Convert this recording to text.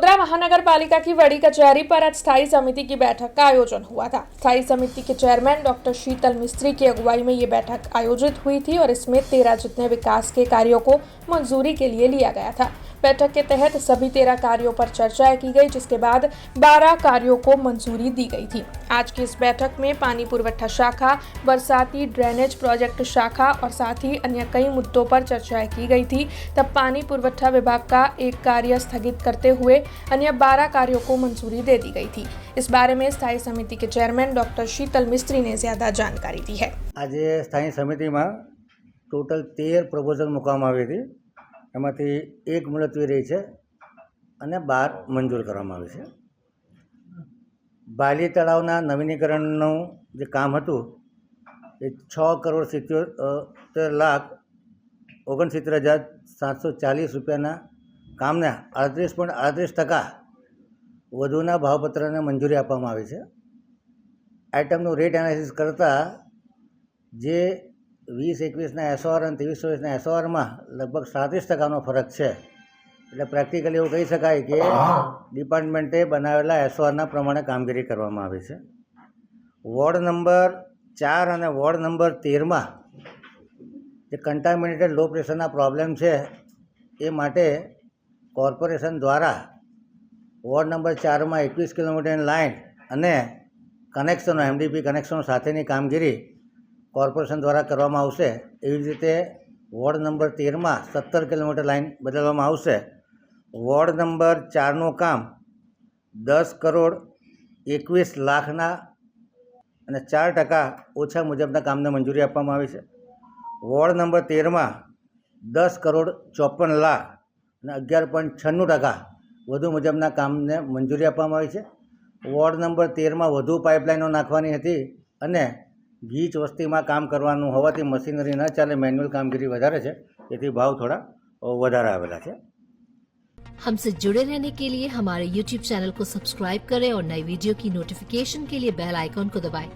वडोदरा महानगर पालिका की बड़ी कचहरी पर आज स्थायी समिति की बैठक का आयोजन हुआ था। स्थायी समिति के चेयरमैन डॉक्टर शीतल मिस्त्री की अगुवाई में ये बैठक आयोजित हुई थी और इसमें 13 जितने विकास के कार्यों को मंजूरी के लिए लिया गया था। बैठक के तहत सभी 13 कार्यों पर चर्चा की गई, जिसके बाद 12 कार्यों को मंजूरी दी गई थी। आज की इस बैठक में पानी पुरवठा शाखा, बरसाती ड्रेनेज प्रोजेक्ट शाखा और साथ ही अन्य कई मुद्दों पर चर्चा की गई थी। तब पानी पुरवठा विभाग का एक कार्य स्थगित करते हुए अन्य 12 कार्यों को मंजूरी दे दी गई थी। इस बारे में स्थायी समिति के चेयरमैन डॉक्टर शीतल मिस्त्री ने ज्यादा जानकारी दी है। आज स्थायी समिति में टोटल 13 प्रपोजल मुकવામાં આવી હતી। એમાંથી એક મુલતવી રહી છે અને 12 મંજૂર કરવામાં આવી છે। બાલી તળાવના નવીનીકરણનું જે કામ હતું એ 6,67,69,740 રૂપિયાના કામને 38.38% વધુના ભાવપત્રને મંજૂરી આપવામાં આવી છે। આઇટમનું રેટ એનાલિસિસ કરતાં જે 20-21ના SOR અને 23-24ના SORમાં લગભગ 37% ફરક છે। એટલે પ્રેક્ટિકલી એવું કહી શકાય કે ડિપાર્ટમેન્ટે બનાવેલા SORના પ્રમાણે કામગીરી કરવામાં આવી છે। વોર્ડ નંબર 4 અને વોર્ડ નંબર 13માં જે કન્ટામિનેટેડ લો પ્રેશરના પ્રોબ્લેમ છે એ માટે કોર્પોરેશન દ્વારા વોર્ડ નંબર 4માં 21 કિલોમીટરની લાઇન અને કનેક્શનો MDP કનેક્શનો સાથેની કામગીરી કોર્પોરેશન દ્વારા કરવામાં આવશે। એવી જ રીતે વોર્ડ નંબર 13માં 17 કિલોમીટર લાઇન બદલવામાં આવશે। વોર્ડ નંબર 4નું કામ 10,21,00,000ના અને 4% ઓછા મુજબના કામને મંજૂરી આપવામાં આવી છે। વોર્ડ નંબર 13માં 10,54,00,000 અને 11.96% વધુ મુજબના કામને મંજૂરી આપવામાં આવી છે। વોર્ડ નંબર 13માં વધુ પાઇપલાઇનો નાખવાની હતી અને ગીચ વસ્તીમાં કામ કરવાનું હોવાથી મશીનરી ન ચાલે, મેન્યુઅલ કામગીરી વધારે છે, તેથી ભાવ થોડા વધારે આવેલા છે। हमसे जुड़े रहने के लिए हमारे YouTube चैनल को सब्सक्राइब करें और नई वीडियो की नोटिफिकेशन के लिए बेल आइकॉन को दबाएं।